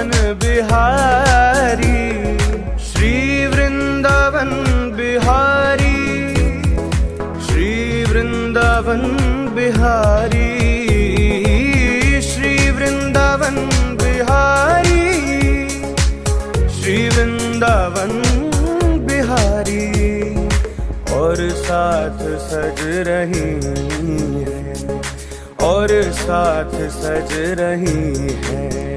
वृंदावन बिहारी, श्री वृंदावन बिहारी, श्री वृंदावन बिहारी, श्री वृंदावन बिहारी, श्री वृंदावन बिहारी। और साथ सज रही है, और साथ सज रही है